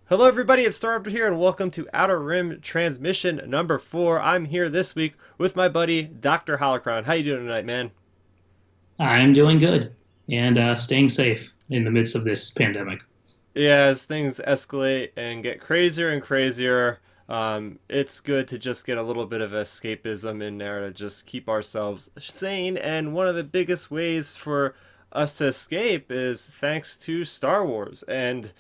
Hello, everybody. It's Startup here, and welcome to Outer Rim Transmission number 4. I'm here this week with my buddy Dr. Holocron. How you doing tonight, man? I'm doing good and staying safe in the midst of this pandemic. Yeah, as things escalate and get crazier and crazier, it's good to just get a little bit of escapism in there to just keep ourselves sane. And one of the biggest ways for us to escape is thanks to Star Wars. And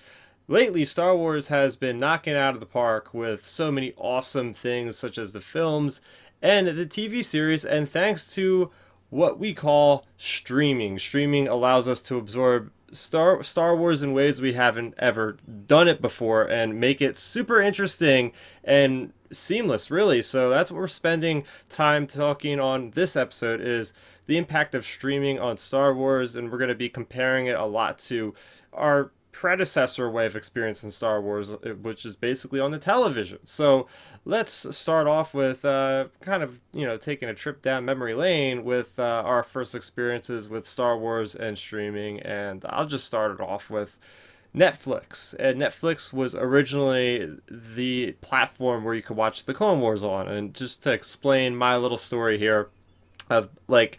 lately, Star Wars has been knocking out of the park with so many awesome things, such as the films and the TV series. And thanks to what we call streaming, streaming allows us to absorb Star Wars in ways we haven't ever done it before and make it super interesting and seamless, really. So that's what we're spending time talking on this episode is the impact of streaming on Star Wars, and we're going to be comparing it a lot to our predecessor way of experiencing Star Wars, which is basically on the television. So let's start off with kind of, taking a trip down memory lane with our first experiences with Star Wars and streaming. And I'll just start it off with Netflix. And Netflix was originally the platform where you could watch the Clone Wars on. And just to explain my little story here, of like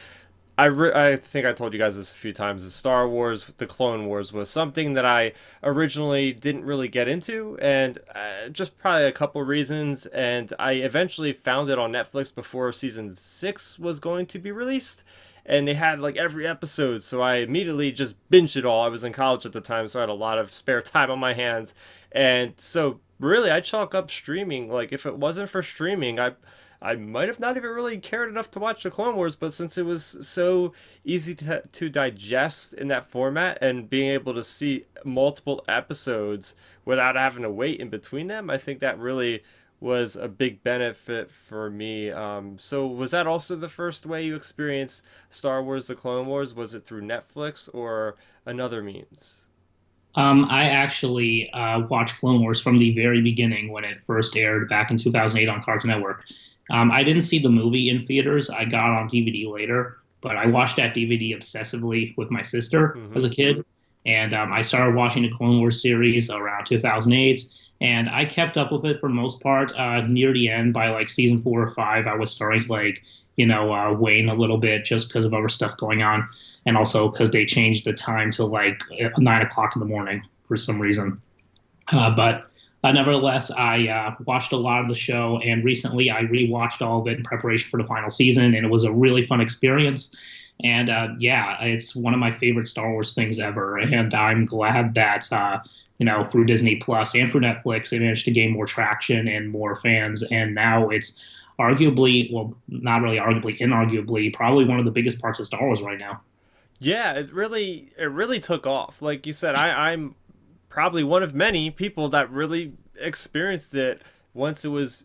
I think I told you guys this a few times. The Star Wars, the Clone Wars was something that I originally didn't really get into, and just probably a couple reasons. And I eventually found it on Netflix before season 6 was going to be released, and they had like every episode, so I immediately just binged it all. I was in college at the time, so I had a lot of spare time on my hands, and so really I chalk up streaming. Like if it wasn't for streaming, I might have not even really cared enough to watch the Clone Wars, but since it was so easy to digest in that format and being able to see multiple episodes without having to wait in between them, I think that really was a big benefit for me. So, was that also the first way you experienced Star Wars The Clone Wars? Was it through Netflix or another means? I actually watched Clone Wars from the very beginning when it first aired back in 2008 on Cartoon Network. I didn't see the movie in theaters. I got it on DVD later, but I watched that DVD obsessively with my sister Mm-hmm. as a kid. And I started watching the Clone Wars series around 2008, and I kept up with it for the most part. Near the end, by like season 4 or 5, I was starting to wane a little bit just because of other stuff going on, and also because they changed the time to like 9 o'clock in the morning for some reason. But nevertheless, I watched a lot of the show, and recently I rewatched all of it in preparation for the final season, and it was a really fun experience. And yeah, it's one of my favorite Star Wars things ever, and I'm glad that through Disney Plus and through Netflix, they managed to gain more traction and more fans, and now it's arguably, well, not really arguably, inarguably, probably one of the biggest parts of Star Wars right now. Yeah, it really took off. Like you said, I'm probably one of many people that really experienced it once it was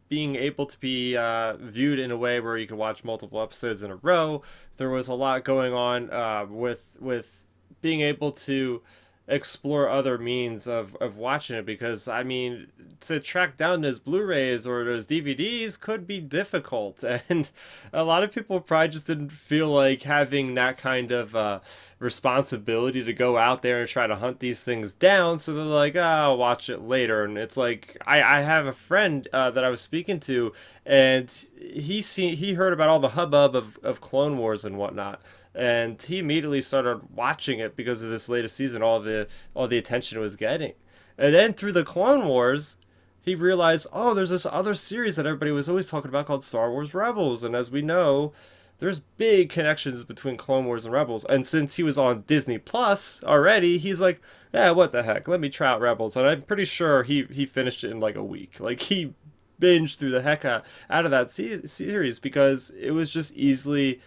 being able to be viewed in a way where you could watch multiple episodes in a row. There was a lot going on with being able to explore other means of watching it, because I mean, to track down those Blu-rays or those DVDs could be difficult, and a lot of people probably just didn't feel like having that kind of responsibility to go out there and try to hunt these things down, so they're like, oh, I'll watch it later. And it's like I have a friend that I was speaking to, and he heard about all the hubbub of Clone Wars and whatnot, and he immediately started watching it because of this latest season, all the attention it was getting. And then through the Clone Wars, he realized, oh, there's this other series that everybody was always talking about called Star Wars Rebels. And as we know, there's big connections between Clone Wars and Rebels. And since he was on Disney Plus already, he's like, yeah, what the heck? Let me try out Rebels. And I'm pretty sure he finished it in like a week. Like he binged through the heck out of that series because it was just easily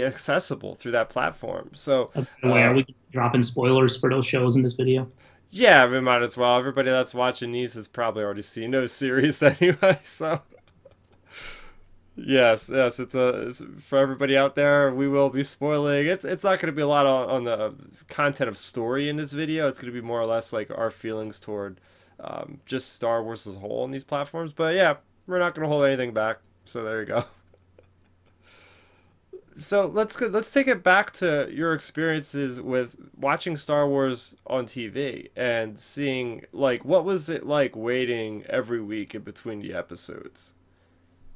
accessible through that platform. So, By the way, are we dropping spoilers for those shows in this video? yeah, we might as well. Everybody that's watching these has probably already seen those series anyway. So, yes, it's for everybody out there. We will be spoiling. It's not going to be a lot on the content of story in this video. It's going to be more or less like our feelings toward just Star Wars as a whole on these platforms. But yeah, we're not going to hold anything back. So there you go. So let's take it back to your experiences with watching Star Wars on TV and seeing like what was it like waiting every week in between the episodes?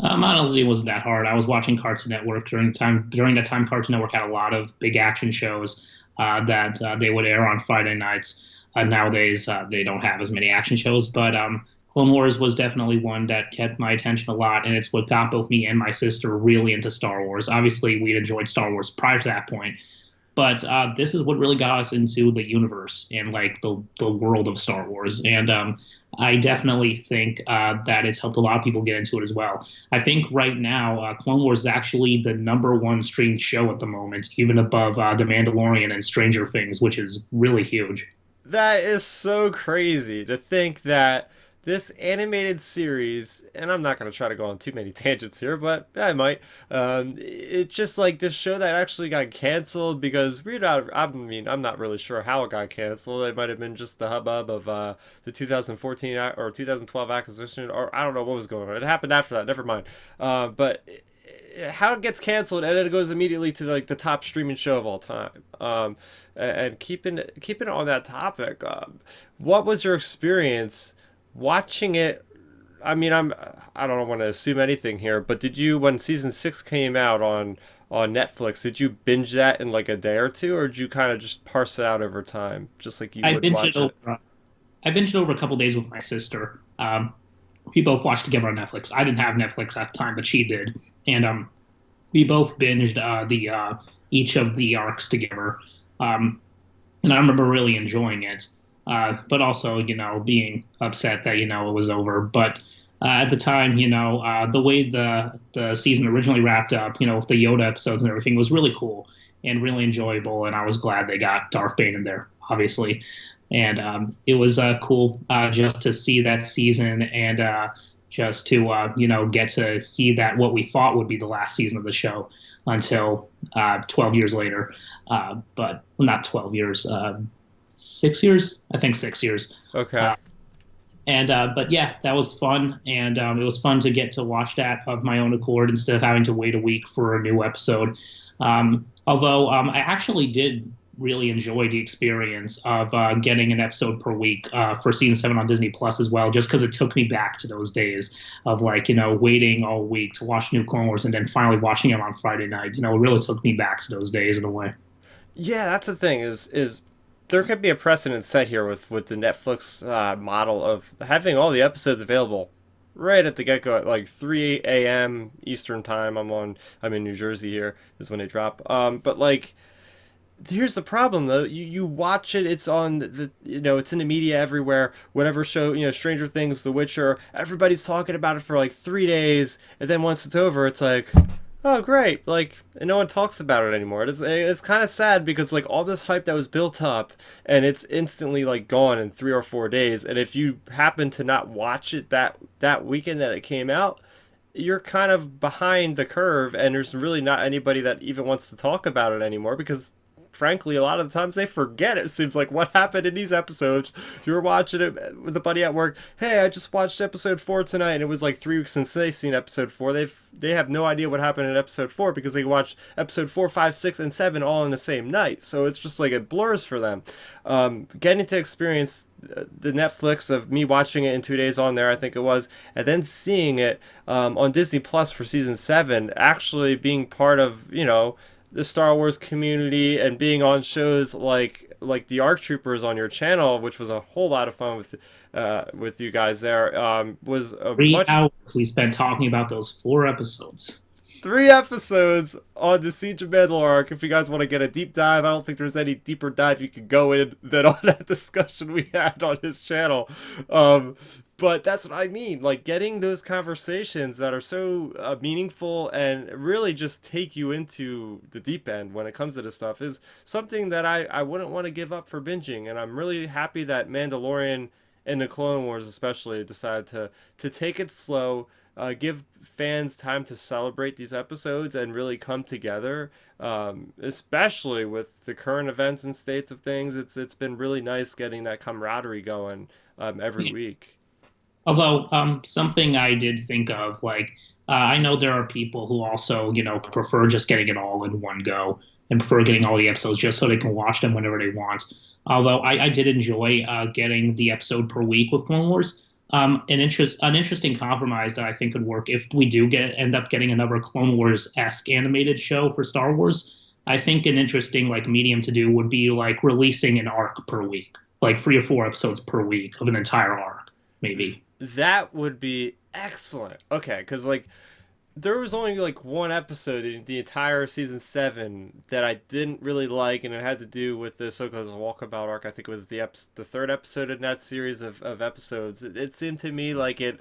Honestly, it wasn't that hard. I was watching Cartoon Network during the time. During that time, Cartoon Network had a lot of big action shows that they would air on Friday nights. Nowadays, they don't have as many action shows, but Clone Wars was definitely one that kept my attention a lot, and it's what got both me and my sister really into Star Wars. Obviously, we'd enjoyed Star Wars prior to that point, but this is what really got us into the universe and like the world of Star Wars. And I definitely think that it's helped a lot of people get into it as well. I think right now, Clone Wars is actually the number one streamed show at the moment, even above The Mandalorian and Stranger Things, which is really huge. That is so crazy to think that this animated series, and I'm not going to try to go on too many tangents here, but I might. It's just like this show that actually got canceled because we're not, I mean, I'm not really sure how it got canceled. It might have been just the hubbub of the 2014 or 2012 acquisition, or I don't know what was going on. It happened after that, never mind. But how it gets canceled and then it goes immediately to like the top streaming show of all time. And keeping on that topic, what was your experience watching it? I mean, I don't want to assume anything here, but did you when season 6 came out on Netflix, did you binge that in like a day or two, or did you kind of just parse it out over time, just like you I would binged it watch it? over. I binged it over a couple days with my sister. We both watched together on Netflix. I didn't have Netflix at the time, but she did, and we both binged the each of the arcs together. Um, and I remember really enjoying it, but also being upset that it was over. But at the time, the way the season originally wrapped up, with the Yoda episodes and everything, was really cool and really enjoyable. And I was glad they got Darth Bane in there, obviously. And it was cool just to see that season and just to get to see that what we thought would be the last season of the show until 12 years later. But well, not 12 years, 6 years, I think 6 years. Okay. Uh, and but yeah, that was fun, and it was fun to get to watch that of my own accord instead of having to wait a week for a new episode. Although I actually did really enjoy the experience of getting an episode per week for season 7 on Disney Plus as well, just because it took me back to those days of like waiting all week to watch new Clone Wars and then finally watching it on Friday night. It really took me back to those days in a way. Yeah, that's the thing is there could be a precedent set here with the Netflix model of having all the episodes available right at the get go at like 3 a.m. Eastern time. I'm in New Jersey here is when they drop. But like here's the problem though, you watch it, it's on the it's in the media everywhere, whatever show, Stranger Things, The Witcher, everybody's talking about it for like 3 days, and then once it's over it's like, oh great, like, and no one talks about it anymore. It's kind of sad because like all this hype that was built up and it's instantly like gone in 3 or 4 days, and if you happen to not watch it that weekend that it came out, you're kind of behind the curve, and there's really not anybody that even wants to talk about it anymore because frankly, a lot of the times they forget. It seems like what happened in these episodes. You're watching it with a buddy at work. Hey, I just watched episode 4 tonight, and it was like 3 weeks since they've seen episode 4. They have no idea what happened in episode 4 because they watched episode 4, 5, 6, and 7 all in the same night. So it's just like it blurs for them. Getting to experience the Netflix of me watching it in 2 days on there, I think it was, and then seeing it on Disney Plus for season 7, actually being part of the Star Wars community and being on shows like the ARC Troopers on your channel, which was a whole lot of fun with you guys there, was a 3 hours we spent talking about those 4 episodes. 3 episodes on the Siege of Mandalore arc. If you guys want to get a deep dive, I don't think there's any deeper dive you could go in than on that discussion we had on his channel. But that's what I mean. Like getting those conversations that are so meaningful and really just take you into the deep end when it comes to this stuff is something that I wouldn't want to give up for binging. And I'm really happy that Mandalorian and the Clone Wars especially decided to take it slow, give fans time to celebrate these episodes and really come together. Especially with the current events and states of things, it's been really nice getting that camaraderie going every week. Although something I did think of, like I know there are people who also, prefer just getting it all in one go and prefer getting all the episodes just so they can watch them whenever they want. Although I did enjoy getting the episode per week with Clone Wars. An interesting compromise that I think could work if we do end up getting another Clone Wars-esque animated show for Star Wars. I think an interesting like medium to do would be like releasing an arc per week, like 3 or 4 episodes per week of an entire arc, maybe. That would be excellent. Okay, because like there was only like one episode in the entire season 7 that I didn't really like, and it had to do with the Ahsoka's walkabout arc. I think it was the third episode in that series of episodes. It seemed to me like it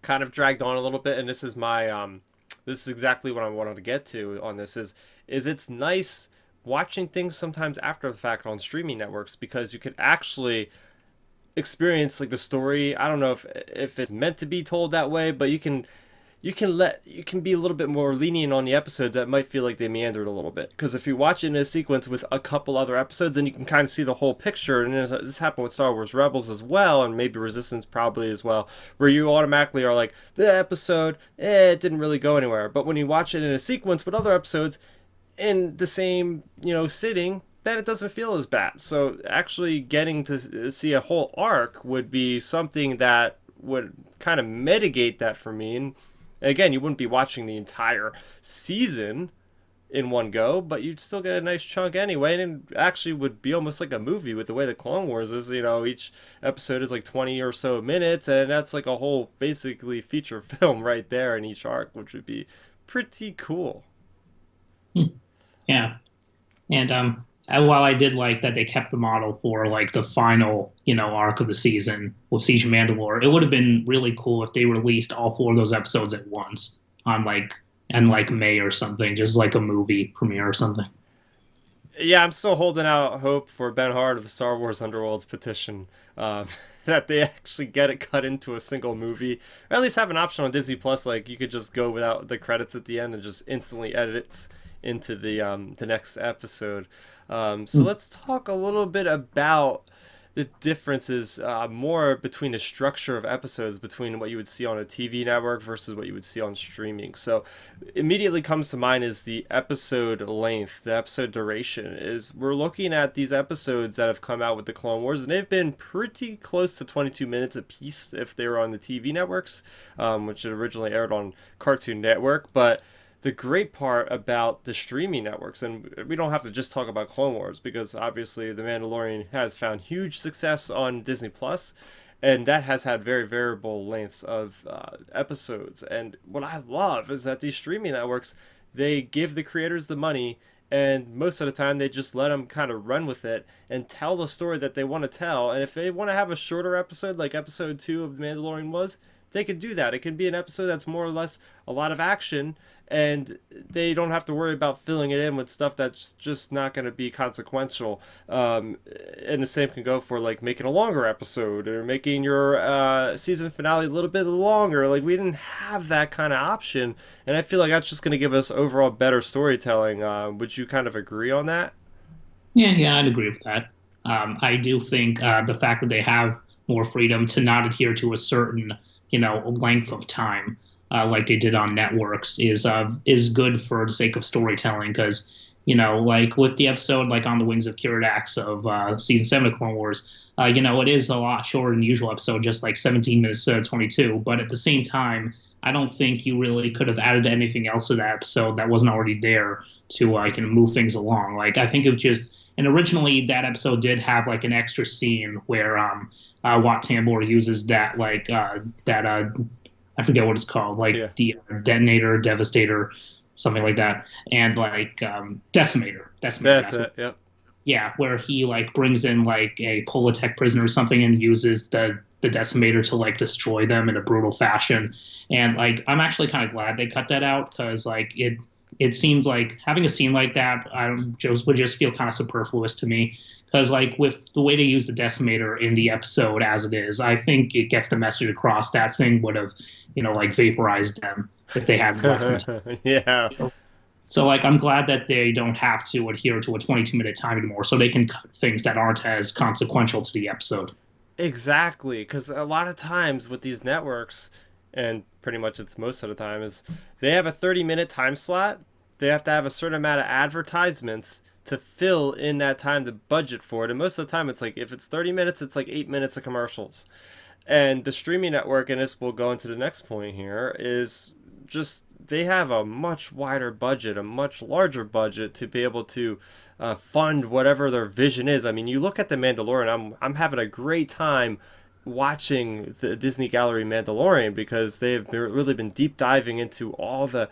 kind of dragged on a little bit, and this is exactly what I wanted to get to on this is it's nice watching things sometimes after the fact on streaming networks because you could actually experience like the story. I don't know if it's meant to be told that way, but you can be a little bit more lenient on the episodes that might feel like they meandered a little bit. Because if you watch it in a sequence with a couple other episodes, then you can kind of see the whole picture. And this happened with Star Wars Rebels as well, and maybe Resistance probably as well, where you automatically are like, the episode, it didn't really go anywhere. But when you watch it in a sequence with other episodes in the same, sitting, then it doesn't feel as bad. So actually getting to see a whole arc would be something that would kind of mitigate that for me. And again, you wouldn't be watching the entire season in one go, but you'd still get a nice chunk anyway, and it actually would be almost like a movie with the way the Clone Wars is. Each episode is like 20 or so minutes, and that's like a whole basically feature film right there in each arc, which would be pretty cool. Hmm. Yeah. And while I did like that they kept the model for like the final, arc of the season with Siege of Mandalore, it would have been really cool if they released all 4 of those episodes at once on like May or something, just like a movie premiere or something. Yeah, I'm still holding out hope for Ben Hart of the Star Wars Underworld's petition that they actually get it cut into a single movie, or at least have an option on Disney Plus. Like you could just go without the credits at the end and just instantly edit it into the next episode. So let's talk a little bit about the differences more between the structure of episodes between what you would see on a TV network versus what you would see on streaming. So immediately comes to mind is the episode length, the episode duration. Is we're looking at these episodes that have come out with the Clone Wars, and they've been pretty close to 22 minutes a piece if they were on the TV networks, which originally aired on Cartoon Network, but the great part about the streaming networks, and we don't have to just talk about Clone Wars because obviously The Mandalorian has found huge success on Disney Plus, and that has had very variable lengths of episodes. And what I love is that these streaming networks, they give the creators the money, and most of the time they just let them kind of run with it and tell the story that they want to tell. And if they want to have a shorter episode, like episode 2 of The Mandalorian was, they could do that. It can be an episode that's more or less a lot of action, and they don't have to worry about filling it in with stuff that's just not going to be consequential. And the same can go for like making a longer episode or making your season finale a little bit longer. Like we didn't have that kind of option, and I feel like that's just going to give us overall better storytelling. Would you kind of agree on that? Yeah, I'd agree with that. I do think the fact that they have more freedom to not adhere to a certain, length of time, like they did on networks, is good for the sake of storytelling. Because like with the episode like on the Wings of Kiridax of season 7 of Clone Wars, it is a lot shorter than the usual episode, just like 17 minutes to 22. But at the same time, I don't think you really could have added anything else to that episode that wasn't already there to move things along. Like I think it was just. And originally, that episode did have like an extra scene where Wat Tambor uses that I forget what it's called, like Yeah, the detonator, devastator, something like that, and like decimator. that's That's what it. it is. Yep. Yeah, where he like brings in like a Politech prisoner or something and uses the decimator to like destroy them in a brutal fashion. And like I'm actually kind of glad they cut that out because like it seems like having a scene like that would just feel kind of superfluous to me because like with the way they use the decimator in the episode as it is, I think it gets the message across that thing would have like vaporized them if they hadn't left them. Yeah. So like I'm glad that they don't have to adhere to a 22-minute time anymore, so they can cut things that aren't as consequential to the episode. Exactly, because a lot of times with these networks, and pretty much it's most of the time, is they have a 30-minute time slot. They have to have a certain amount of advertisements to fill in that time to budget for it. And most of the time, it's like if it's 30 minutes, it's like 8 minutes of commercials. And the streaming network, and this will go into the next point here, is just they have a much wider budget, a much larger budget to be able to fund whatever their vision is. I mean, you look at the Mandalorian. I'm having a great time watching the Disney Gallery Mandalorian because they've really been deep diving into all the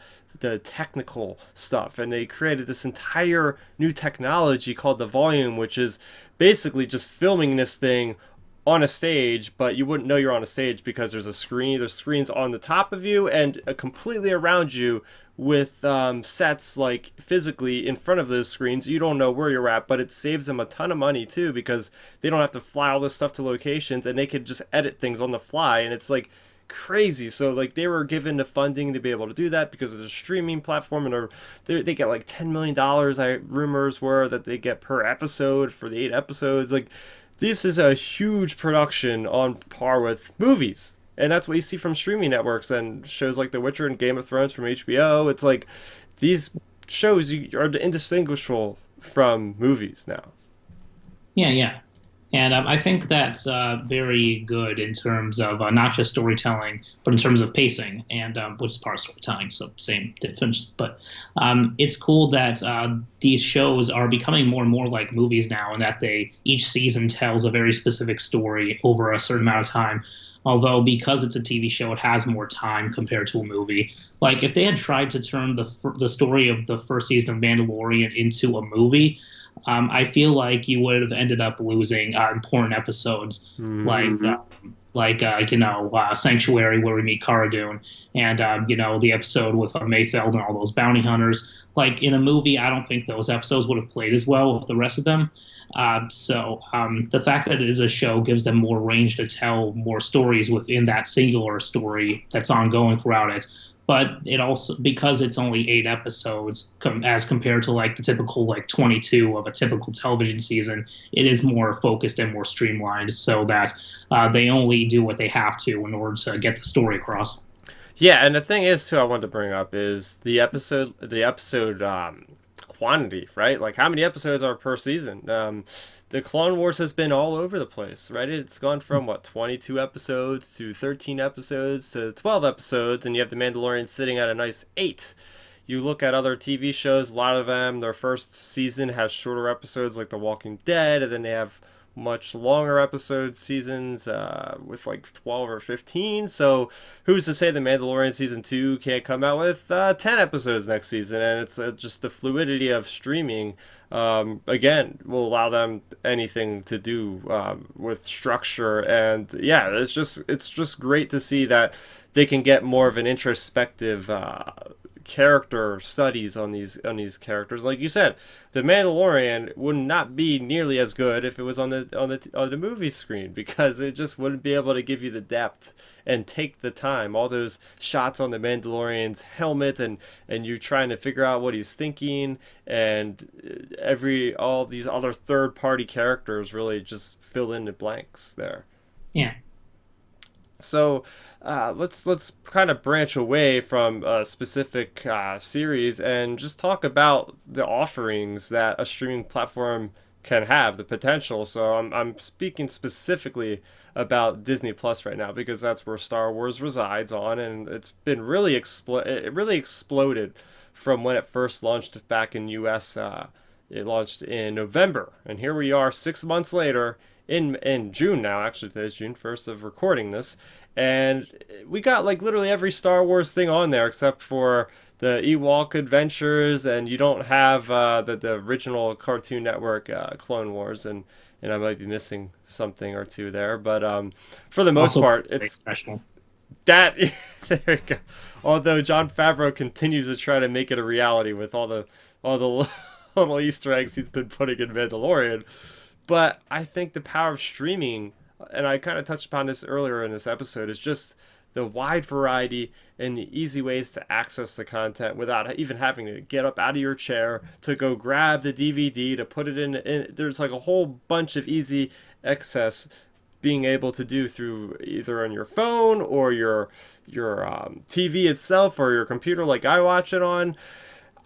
technical stuff, and they created this entire new technology called the volume, which is basically just filming this thing on a stage, but you wouldn't know you're on a stage because there's screens on the top of you and completely around you with sets like physically in front of those screens. You don't know where you're at, but it saves them a ton of money too because they don't have to fly all this stuff to locations, and they could just edit things on the fly, and it's like crazy. So like they were given the funding to be able to do that because of the streaming platform, and they get like $10 million. Rumors were that they get per episode for the 8 episodes. Like this is a huge production on par with movies. And that's what you see from streaming networks and shows like The Witcher and Game of Thrones from HBO. It's like these shows are indistinguishable from movies now. Yeah, yeah. And I think that's very good in terms of not just storytelling, but in terms of pacing, and which is part of storytelling, so same difference. But it's cool that these shows are becoming more and more like movies now, and that they each season tells a very specific story over a certain amount of time. Although because it's a TV show, it has more time compared to a movie. Like if they had tried to turn the story of the first season of Mandalorian into a movie, I feel like you would have ended up losing important episodes Mm-hmm. Sanctuary where we meet Cara Dune, and the episode with Mayfeld and all those bounty hunters. Like in a movie, I don't think those episodes would have played as well with the rest of them. The fact that it is a show gives them more range to tell more stories within that singular story that's ongoing throughout it. But it also, because it's only 8 episodes as compared to like the typical like 22 of a typical television season, it is more focused and more streamlined so that they only do what they have to in order to get the story across. Yeah, and the thing is too, I wanted to bring up is the episode quantity, right? Like how many episodes are per season? The Clone Wars has been all over the place, right? It's gone from what 22 episodes to 13 episodes to 12 episodes, and you have the Mandalorian sitting at a nice 8. You look at other TV shows, a lot of them, their first season has shorter episodes like The Walking Dead, and then they have much longer episode seasons with like 12 or 15. So who's to say the Mandalorian season 2 can't come out with 10 episodes next season? And it's just the fluidity of streaming again will allow them anything to do with structure. And yeah, it's just great to see that they can get more of an introspective character studies on these characters. Like you said, the Mandalorian would not be nearly as good if it was on the movie screen because it just wouldn't be able to give you the depth and take the time. All those shots on the Mandalorian's helmet and you trying to figure out what he's thinking, and all these other third party characters really just fill in the blanks there. Yeah. So let's kind of branch away from a specific series and just talk about the offerings that a streaming platform can have, the potential. So I'm speaking specifically about Disney Plus right now because that's where Star Wars resides on, and it's been it really exploded from when it first launched back in US. It launched in November, and here we are 6 months later in June now. Actually, today's June 1st of recording this, and we got like literally every Star Wars thing on there except for the Ewok Adventures, and you don't have the original Cartoon Network Clone Wars, and I might be missing something or two there, but for the most Also, part, very it's special. that. There you go. Although John Favreau continues to try to make it a reality with all the little Easter eggs he's been putting in Mandalorian, but I think the power of streaming, and I kind of touched upon this earlier in this episode, is just the wide variety and the easy ways to access the content without even having to get up out of your chair to go grab the DVD to put it in. There's like a whole bunch of easy access being able to do through either on your phone or your TV itself or your computer like I watch it on.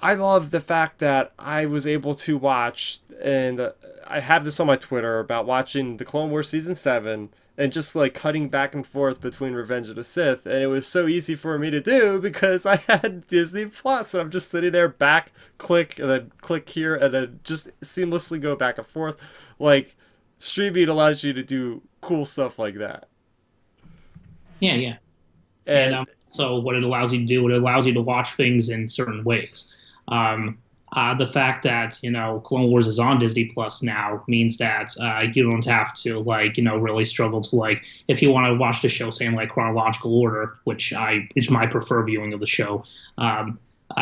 I love the fact that I was able to watch, and I have this on my Twitter about watching the Clone Wars season 7 and just like cutting back and forth between Revenge of the Sith, and it was so easy for me to do because I had Disney Plus, and I'm just sitting there, back click and then click here, and then just seamlessly go back and forth. Like, streaming allows you to do cool stuff like that, Yeah, yeah. And and so what it allows you to do, it allows you to watch things in certain ways. Um, the fact that Clone Wars is on Disney Plus now means that you don't have to really struggle to if you want to watch the show say in chronological order, which I is my preferred viewing of the show. Um,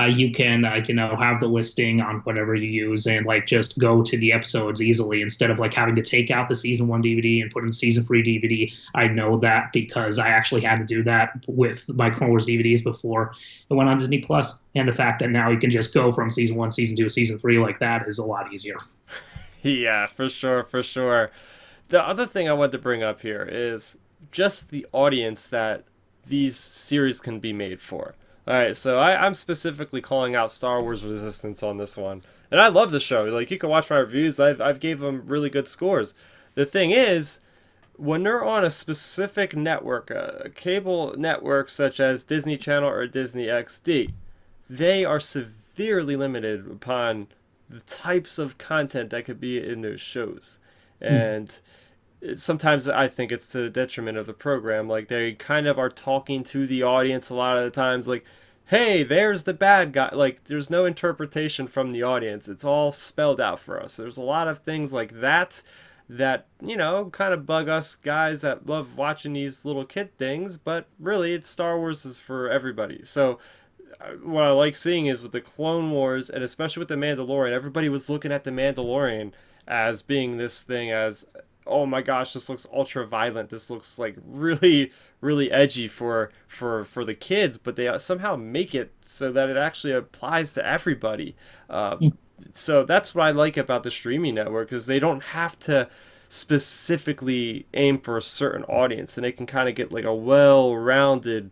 you can have the listing on whatever you use and just go to the episodes easily instead of having to take out the season 1 DVD and put in the season 3 DVD. I know that because I actually had to do that with my Clone Wars DVDs before it went on Disney Plus, and the fact that now you can just go from season 1, season 2, season 3 like that is a lot easier. yeah, for sure, for sure. The other thing I want to bring up here is just the audience that these series can be made for. All right, so I'm specifically calling out Star Wars Resistance on this one, and I love the show. Like, you can watch my reviews; I've gave them really good scores. The thing is, when they're on a specific network, a cable network such as Disney Channel or Disney XD, they are severely limited upon the types of content that could be in those shows. Mm. And sometimes I think it's to the detriment of the program. Like, they kind of are talking to the audience a lot of the times, like, hey, there's the bad guy. Like, there's no interpretation from the audience. It's all spelled out for us. There's a lot of things like that kind of bug us guys that love watching these little kid things, but really it's Star Wars is for everybody. So what I like seeing is with the Clone Wars and especially with the Mandalorian, everybody was looking at the Mandalorian as being this thing as, oh my gosh, this looks ultra violent. This looks like really edgy for the kids, but they somehow make it so that it actually applies to everybody. So that's what I like about the streaming network is they don't have to specifically aim for a certain audience, and they can kind of get like a well-rounded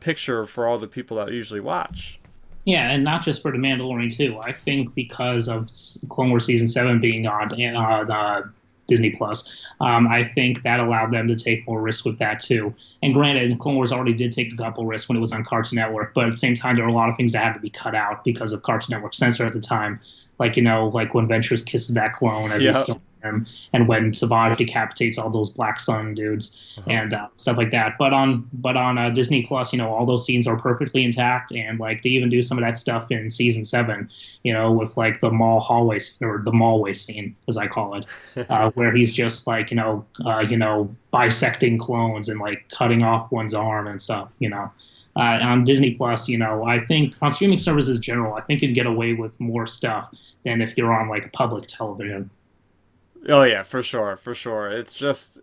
picture for all the people that usually watch. Yeah, and not just for the Mandalorian too. I think because of Clone Wars season 7 being on Disney Plus, I think that allowed them to take more risks with that too. And granted, Clone Wars already did take a couple risks when it was on Cartoon Network, but at the same time, there were a lot of things that had to be cut out because of Cartoon Network censor at the time. Like when Ventress kisses that clone as he's Yeah. killing him, and when Savage decapitates all those Black Sun dudes Uh-huh. and stuff like that. But on Disney Plus, all those scenes are perfectly intact, and they even do some of that stuff in season 7, with the mall hallway or the mallway scene, as I call it, where he's just bisecting clones and cutting off one's arm and stuff. On Disney Plus, I think on streaming services in general, I think you'd get away with more stuff than if you're on public television. Oh yeah, for sure, for sure. It just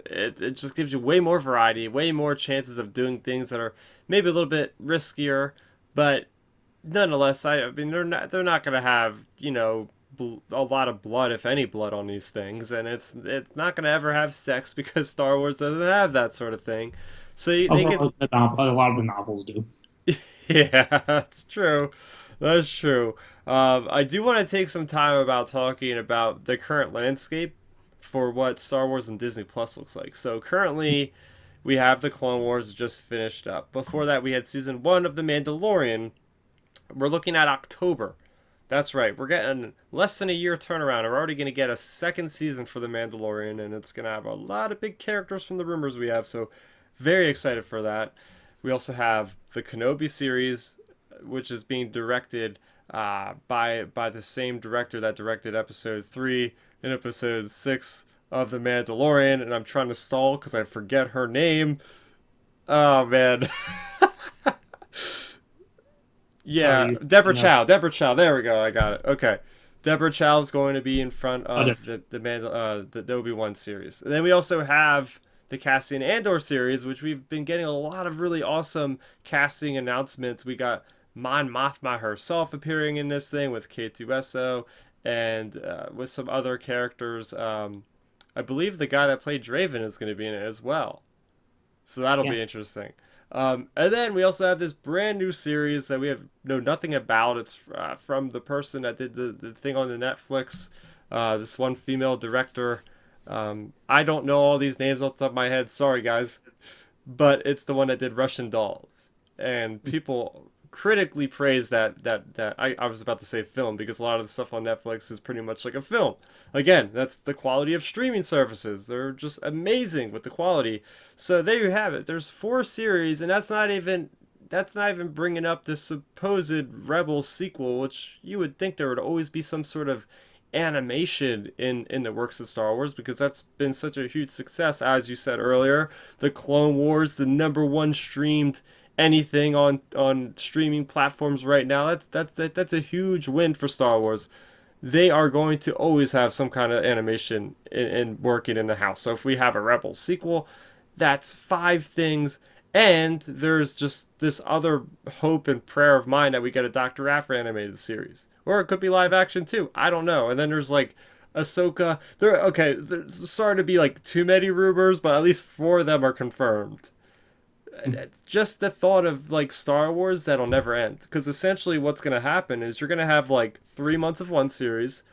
gives you way more variety, way more chances of doing things that are maybe a little bit riskier, but nonetheless, I mean they're not gonna have a lot of blood, if any blood, on these things, and it's not gonna ever have sex because Star Wars doesn't have that sort of thing. So they get A lot of the novels do. yeah, that's true. That's true. I do want to take some time about talking about the current landscape for what Star Wars and Disney Plus looks like. So currently, we have the Clone Wars just finished up. Before that, we had season 1 of The Mandalorian. We're looking at October. That's right. We're getting less than a year turnaround. We're already going to get a second season for The Mandalorian, and it's going to have a lot of big characters from the rumors we have. So, very excited for that. We also have the Kenobi series, which is being directed by the same director that directed Episode 3 and Episode 6 of The Mandalorian, and I'm trying to stall because I forget her name. Oh man. Are Yeah, you? Deborah Chow. Deborah Chow. There we go. I got it. Okay. Deborah Chow is going to be in front Oh, of the Obi-Wan series. And then we also have the Cassian Andor series, which we've been getting a lot of really awesome casting announcements. We got Mon Mothma herself appearing in this thing with K2SO and with some other characters. I believe the guy that played Draven is going to be in it as well. So that'll Yeah. be interesting. And then we also have this brand new series that we have know nothing about. It's from the person that did the thing on the Netflix. This one female director. I don't know all these names off the top of my head. Sorry, guys, but it's the one that did Russian Dolls, and people critically praise that. I was about to say film because a lot of the stuff on Netflix is pretty much like a film. Again, that's the quality of streaming services. They're just amazing with the quality. So there you have it. There's 4 series, and that's not even bringing up the supposed Rebels sequel, which you would think there would always be some sort of animation in the works of Star Wars because that's been such a huge success. As you said earlier, the Clone Wars, the number one streamed anything on streaming platforms right now. That's a huge win for Star Wars. They are going to always have some kind of animation in working in the house. So if we have a Rebels sequel, that's 5 things. And there's just this other hope and prayer of mine that we get a Dr. Aphra animated series. Or it could be live action too. I don't know. And then there's like Ahsoka. There's starting to be like too many rumors, but at least 4 of them are confirmed. Just the thought of like Star Wars that'll never end. Because essentially what's going to happen is you're going to have like 3 months of one series,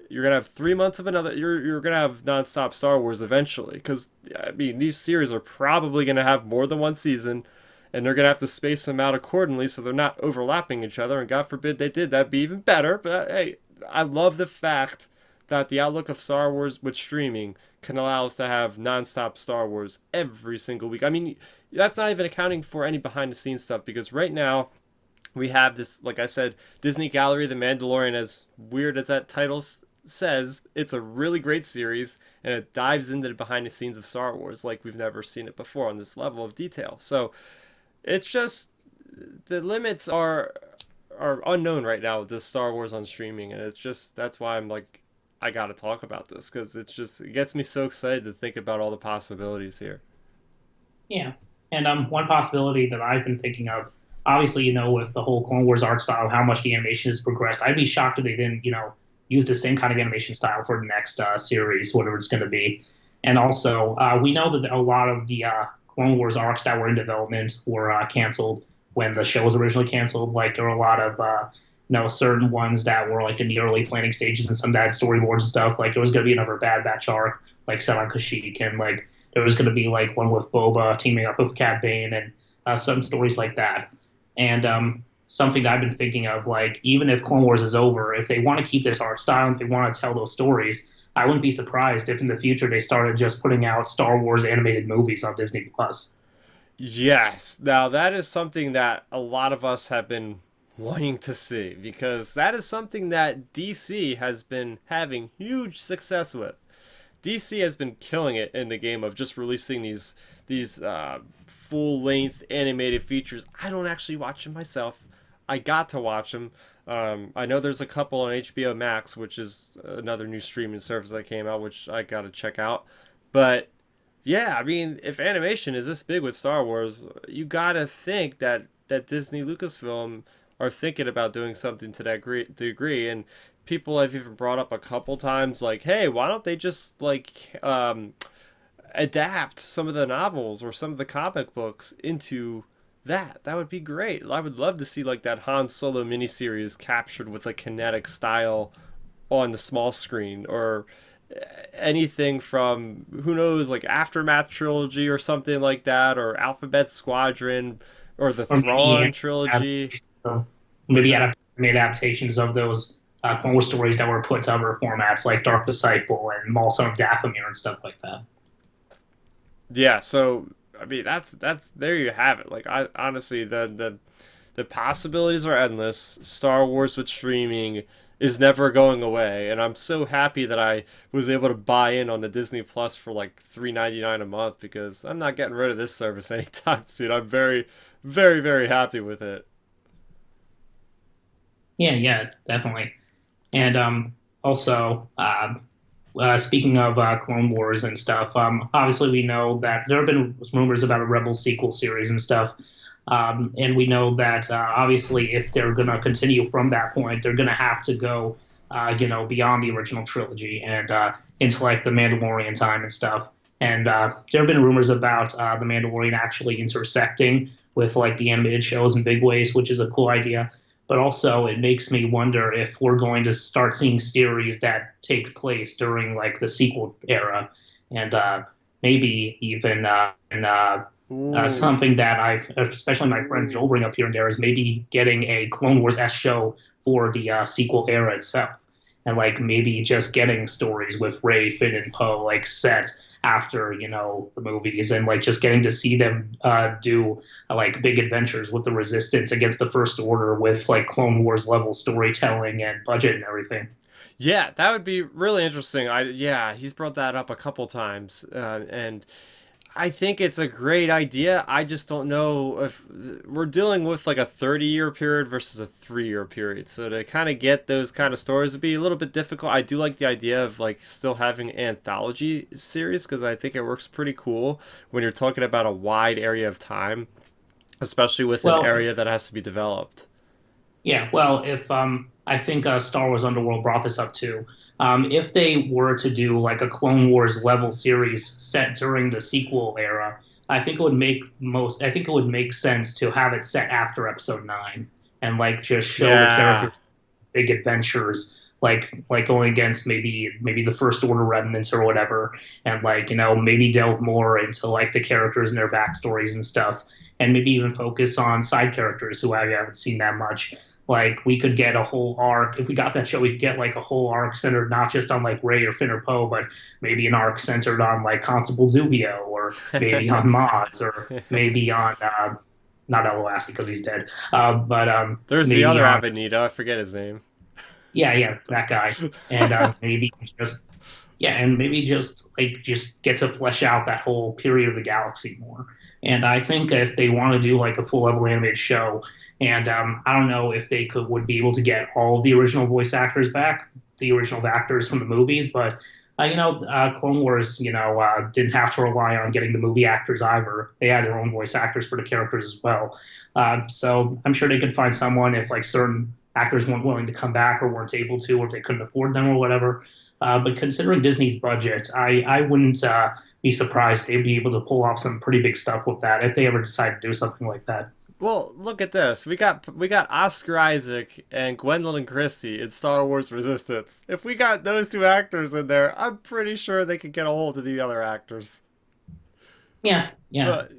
you're gonna have 3 months of another. You're gonna have nonstop Star Wars eventually, because I mean these series are probably gonna have more than one season, and they're gonna have to space them out accordingly so they're not overlapping each other. And God forbid they did, that'd be even better. But hey, I love the fact that the outlook of Star Wars with streaming can allow us to have nonstop Star Wars every single week. I mean, that's not even accounting for any behind the scenes stuff because right now we have this, like I said, Disney Gallery, The Mandalorian. As weird as that title says, it's a really great series and it dives into the behind the scenes of Star Wars like we've never seen it before on this level of detail. So it's just the limits are unknown right now with this Star Wars on streaming, and it's just that's why I'm like I got to talk about this because it gets me so excited to think about all the possibilities here. Yeah. And one possibility that I've been thinking of, obviously, with the whole Clone Wars art style, how much the animation has progressed, I'd be shocked if they didn't, use the same kind of animation style for the next series, whatever it's going to be. And also, we know that a lot of the Clone Wars arcs that were in development were canceled when the show was originally canceled. Like there were a lot of certain ones that were like in the early planning stages and some that had storyboards and stuff. Like there was going to be another Bad Batch arc, like set on Kashyyyk, and like there was going to be like one with Boba teaming up with Cad Bane and some stories like that. And something that I've been thinking of, like even if Clone Wars is over, if they want to keep this art style and if they want to tell those stories, I wouldn't be surprised if in the future they started just putting out Star Wars animated movies on Disney Plus. Yes. Now that is something that a lot of us have been wanting to see because that is something that DC has been having huge success with. DC has been killing it in the game of just releasing these full length animated features. I don't actually watch them myself. I got to watch them. I know there's a couple on HBO Max, which is another new streaming service that came out, which I got to check out. But yeah, I mean, if animation is this big with Star Wars, you gotta think that Disney Lucasfilm are thinking about doing something to that degree. And people have even brought up a couple times, like, hey, why don't they just like adapt some of the novels or some of the comic books into that? That would be great. I would love to see like that Han Solo miniseries captured with a kinetic style on the small screen, or anything from who knows like Aftermath trilogy or something like that, or Alphabet Squadron, or the Or Thrawn trilogy. What's maybe that? adaptations of those Clone Wars stories that were put to other formats like Dark Disciple and Malsum of Dathomir and stuff like that. Yeah, so I mean that's there you have it. Like I honestly the possibilities are endless. Star Wars with streaming is never going away, and I'm so happy that I was able to buy in on the Disney Plus for like $3.99 a month because I'm not getting rid of this service anytime soon. I'm very, very, very happy with it. Yeah, yeah, definitely. And also, speaking of Clone Wars and stuff, obviously we know that there have been rumors about a Rebel sequel series and stuff. And we know that obviously, if they're going to continue from that point, they're going to have to go beyond the original trilogy and into like the Mandalorian time and stuff. And there have been rumors about the Mandalorian actually intersecting with like the animated shows in big ways, which is a cool idea. But also, it makes me wonder if we're going to start seeing series that take place during like the sequel era, and maybe even Ooh. something that I've, especially my friend Joel, bring up here and there is maybe getting a Clone Wars S show for the sequel era itself, and like maybe just getting stories with Rey, Finn, and Poe like set after the movies, and like just getting to see them do like big adventures with the Resistance against the First Order with like Clone Wars level storytelling and budget and everything. Yeah, that would be really interesting. Yeah, he's brought that up a couple times, and I think it's a great idea. I just don't know if we're dealing with like a 30-year period versus a 3-year period. So to kind of get those kind of stories would be a little bit difficult. I do like the idea of like still having an anthology series because I think it works pretty cool when you're talking about a wide area of time, especially with an Well, area that has to be developed. yeah, well, if I think Star Wars Underworld brought this up too. If they were to do like a Clone Wars level series set during the sequel era, I think it would make sense to have it set after Episode 9 and like just show the Yeah. characters big adventures, like going against maybe the First Order remnants or whatever, and like maybe delve more into like the characters and their backstories and stuff, and maybe even focus on side characters who I haven't seen that much. Like we could get a whole arc if we got that show. We could get like a whole arc centered not just on like Ray or Finn or Poe, but maybe an arc centered on like Constable Zuvio, or maybe on Maz, or maybe on not Eloasti because he's dead, but There's the maybe other on Avenida. I forget his name. yeah, that guy, and maybe just yeah, and maybe just get to flesh out that whole period of the galaxy more. And I think if they want to do like a full level animated show, and I don't know if they could would be able to get all of the original voice actors back, the original actors from the movies, but Clone Wars, didn't have to rely on getting the movie actors either. They had their own voice actors for the characters as well. So I'm sure they could find someone if like certain actors weren't willing to come back or weren't able to, or if they couldn't afford them or whatever. But considering Disney's budget, I wouldn't be surprised if they'd be able to pull off some pretty big stuff with that if they ever decide to do something like that. Well, look at this. We got Oscar Isaac and Gwendolyn Christie in Star Wars Resistance. If we got those two actors in there, I'm pretty sure they could get a hold of the other actors. Yeah, yeah. But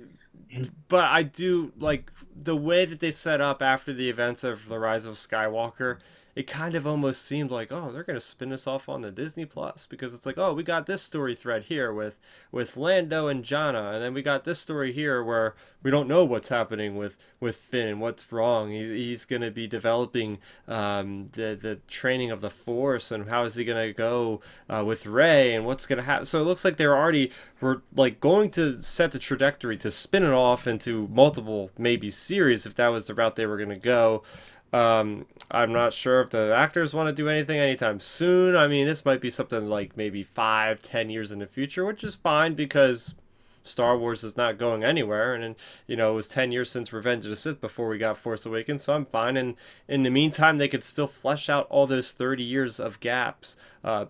but I do like the way that they set up after the events of the Rise of Skywalker. It kind of almost seemed like, oh, they're gonna spin this off on the Disney Plus because it's like, oh, we got this story thread here with Lando and Janna, and then we got this story here where we don't know what's happening with Finn, what's wrong. He's gonna be developing the training of the Force, and how is he gonna go with Rey, and what's gonna happen. So it looks like they're already were like going to set the trajectory to spin it off into multiple maybe series if that was the route they were going to go. I'm not sure if the actors want to do anything anytime soon. I mean, this might be something like maybe 5, 10 years in the future, which is fine because Star Wars is not going anywhere. And it was 10 years since Revenge of the Sith before we got Force Awakens, so I'm fine. And in the meantime, they could still flesh out all those 30 years of gaps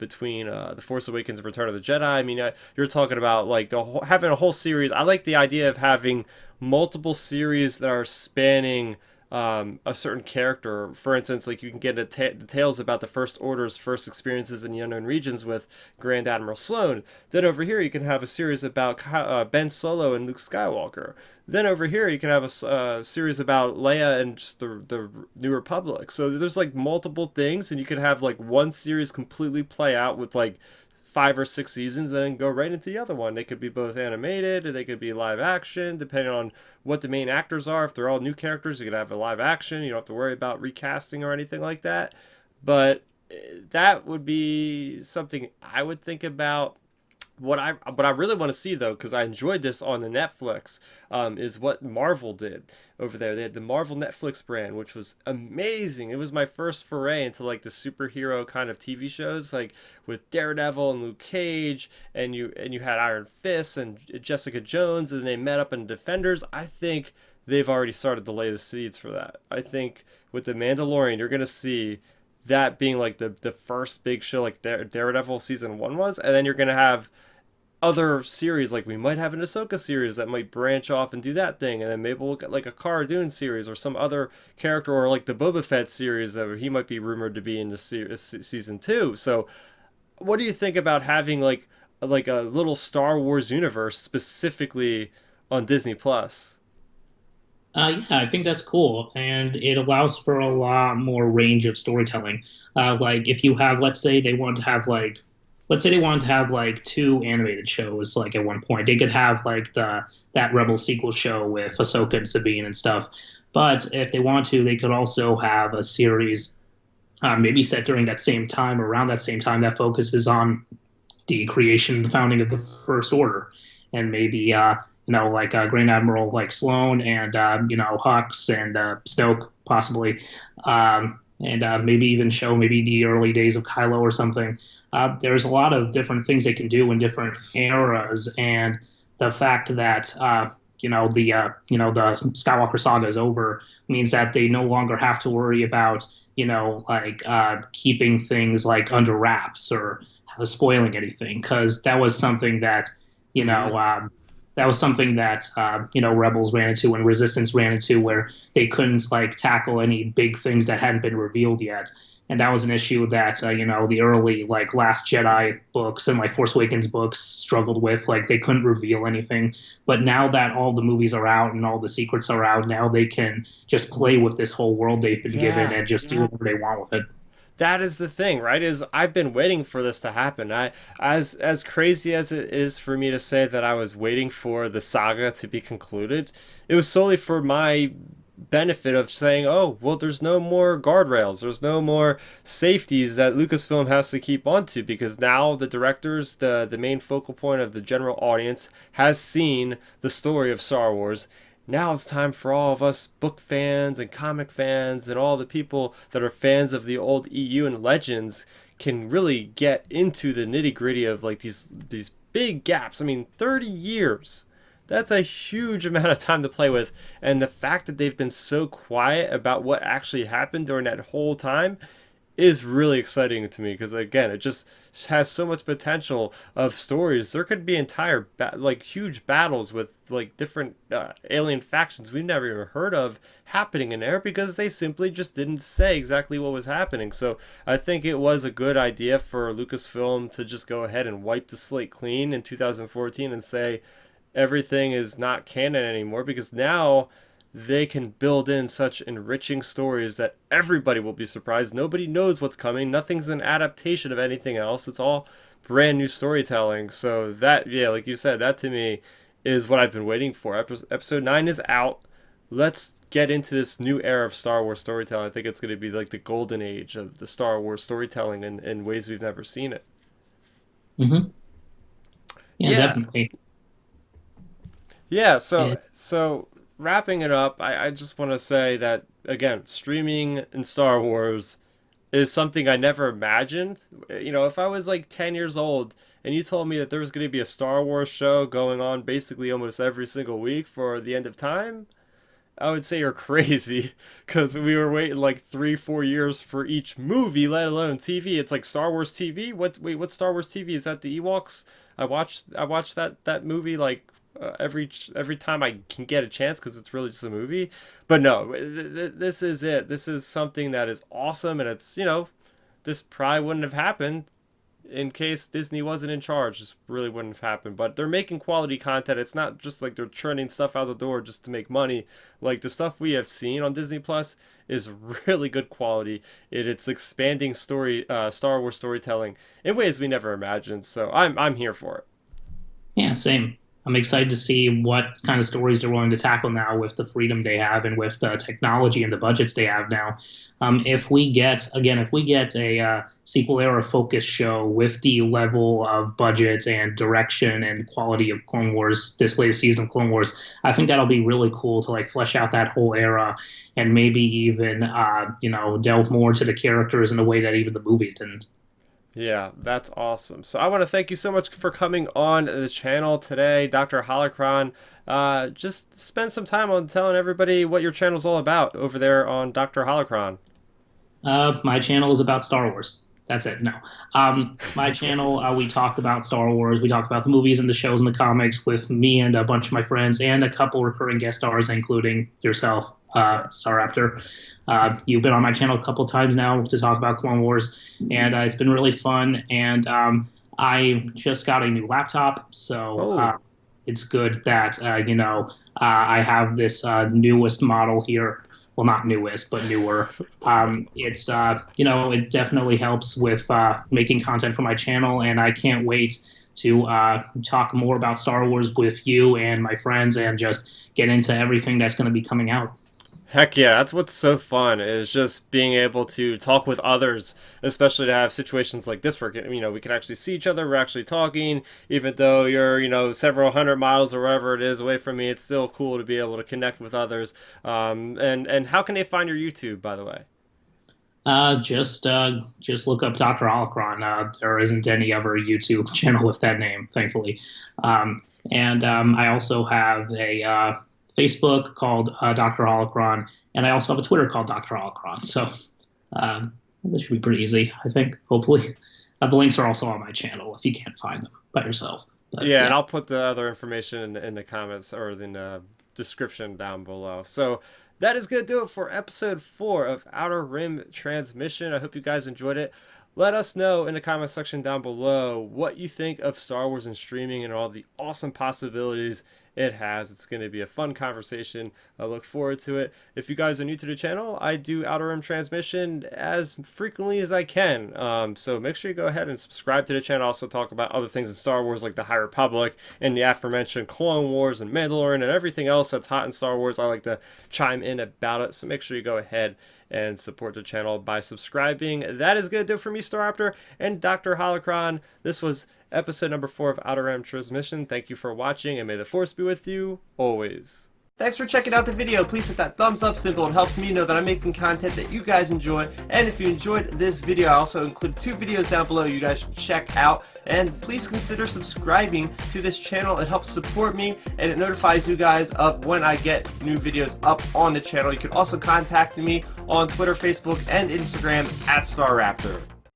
between The Force Awakens and Return of the Jedi. I mean, you're talking about like having a whole series. I like the idea of having multiple series that are spanning a certain character. For instance, like you can get the tales about the First Order's first experiences in the unknown regions with Grand Admiral Sloane. Then over here, you can have a series about Ben Solo and Luke Skywalker. Then over here, you can have a series about Leia and just the New Republic. So there's like multiple things, and you could have like one series completely play out with like 5 or 6 seasons and then go right into the other one. They could be both animated or they could be live action, depending on what the main actors are. If they're all new characters, you could have a live action. You don't have to worry about recasting or anything like that. But that would be something I would think about. What I really want to see though, because I enjoyed this on the Netflix, is what Marvel did over there. They had the Marvel Netflix brand, which was amazing. It was my first foray into like the superhero kind of TV shows, like with Daredevil and Luke Cage, and you had Iron Fist and Jessica Jones, and they met up in Defenders. I think they've already started to lay the seeds for that. I think with the Mandalorian, you're gonna see that being like the first big show like Daredevil season 1 was, and then you're going to have other series, like we might have an Ahsoka series that might branch off and do that thing, and then maybe we'll get like a Cara Dune series or some other character, or like the Boba Fett series that he might be rumored to be in the season 2. So what do you think about having like a little Star Wars universe specifically on Disney Plus? Yeah, I think that's cool, and it allows for a lot more range of storytelling. Like if you have, let's say they want to have like two animated shows. Like at one point, they could have like the that Rebel sequel show with Ahsoka and Sabine and stuff. But if they want to, they could also have a series, maybe set during that same time, around that same time, that focuses on the creation, the founding of the First Order, and maybe like Grand Admiral like Sloan and Hux and Snoke possibly, and maybe even show maybe the early days of Kylo or something. There's a lot of different things they can do in different eras, and the fact that the Skywalker saga is over means that they no longer have to worry about keeping things like under wraps or spoiling anything, because that was something that you Mm-hmm. know that was something that rebels ran into and resistance ran into, where they couldn't like tackle any big things that hadn't been revealed yet. And that was an issue that the early like Last Jedi books and like Force Awakens books struggled with. Like they couldn't reveal anything, but now that all the movies are out and all the secrets are out, now they can just play with this whole world they've been given Yeah, and just do whatever they want with it. that is the thing, right? Is I've been waiting for this to happen. As crazy as it is for me to say that I was waiting for the saga to be concluded, it was solely for my benefit of saying, oh, well, there's no more guardrails, there's no more safeties that Lucasfilm has to keep onto, because now the directors, the main focal point of the general audience, has seen the story of Star Wars. Now it's time for all of us book fans and comic fans and all the people that are fans of the old EU and Legends can really get into the nitty gritty of like these big gaps. I mean, 30 years. That's a huge amount of time to play with, and the fact that they've been so quiet about what actually happened during that whole time is really exciting to me, because again, it just has so much potential of stories. There could be entire like huge battles with like different alien factions we've never even heard of happening in there, because they simply just didn't say exactly what was happening. So I think it was a good idea for Lucasfilm to just go ahead and wipe the slate clean in 2014 and say everything is not canon anymore, because now they can build in such enriching stories that everybody will be surprised. Nobody knows what's coming. Nothing's an adaptation of anything else. It's all brand new storytelling. So that, yeah, like you said, that to me is what I've been waiting for. Episode 9 is out. Let's get into this new era of Star Wars storytelling. I think it's going to be like the golden age of the Star Wars storytelling in ways we've never seen it. Hmm. Yeah, Yeah, definitely. yeah, Yeah. so wrapping it up, I just want to say that again, streaming in Star Wars is something I never imagined. You know, if I was like 10 years old and you told me that there was going to be a Star Wars show going on basically almost every single week for the end of time, I would say you're crazy, because we were waiting like 3, 4 years for each movie, let alone TV. It's like Star Wars TV. What Star Wars TV is that? The Ewoks. I watched that movie like every time I can get a chance, because it's really just a movie. But no, this is it. This is something that is awesome, and it's this probably wouldn't have happened in case Disney wasn't in charge. This really wouldn't have happened. But they're making quality content. It's not just like they're churning stuff out the door just to make money. Like the stuff we have seen on Disney Plus is really good quality. It's expanding Star Wars storytelling in ways we never imagined. So I'm here for it. Yeah, same. I'm excited to see what kind of stories they're willing to tackle now with the freedom they have and with the technology and the budgets they have now. If we get a sequel era focused show with the level of budget and direction and quality of Clone Wars, this latest season of Clone Wars, I think that'll be really cool to like flesh out that whole era and maybe even delve more into the characters in a way that even the movies didn't. Yeah, that's awesome. So I want to thank you so much for coming on the channel today, Dr. Holocron. Just spend some time on telling everybody what your channel's all about over there on Dr. Holocron. My channel is about Star Wars. That's it. No. My channel, we talk about Star Wars. We talk about the movies and the shows and the comics with me and a bunch of my friends and a couple recurring guest stars, including yourself, Yeah. Star Raptor. You've been on my channel a couple times now to talk about Clone Wars, and it's been really fun. And I just got a new laptop, so Oh, it's good that I have this newest model here. Well, not newest, but newer. It's it definitely helps with making content for my channel, and I can't wait to talk more about Star Wars with you and my friends, and just get into everything that's going to be coming out. heck yeah, that's what's so fun is just being able to talk with others, especially to have situations like this where we can actually see each other, we're actually talking, even though you're several hundred miles or wherever it is away from me. It's still cool to be able to connect with others. And how can they find your YouTube, by the way? Just look up Dr. Holocron. There isn't any other YouTube channel with that name, thankfully. And I also have a Facebook called Dr. Holocron, and I also have a Twitter called Dr. Holocron. So this should be pretty easy, I think. Hopefully, the links are also on my channel if you can't find them by yourself. But Yeah, and yeah. I'll put the other information in the comments or in the description down below. So that is going to do it for episode 4 of Outer Rim Transmission. I hope you guys enjoyed it. Let us know in the comment section down below what you think of Star Wars and streaming and all the awesome possibilities it has. It's going to be a fun conversation. I look forward to it. If you guys are new to the channel, I do Outer Rim Transmission as frequently as I can. So make sure you go ahead and subscribe to the channel. I also talk about other things in Star Wars like the High Republic and the aforementioned Clone Wars and Mandalorian and everything else that's hot in Star Wars. I like to chime in about it. So make sure you go ahead and support the channel by subscribing. That is going to do it for me, Staraptor and Dr. Holocron. This was episode number 4 of Outer Rim Transmission. Thank you for watching, and may the Force be with you always. Thanks for checking out the video. Please hit that thumbs up symbol. It helps me know that I'm making content that you guys enjoy. And if you enjoyed this video, I also include 2 videos down below you guys should check out. And please consider subscribing to this channel. It helps support me, and it notifies you guys of when I get new videos up on the channel. You can also contact me on Twitter, Facebook, and Instagram at StarRaptor.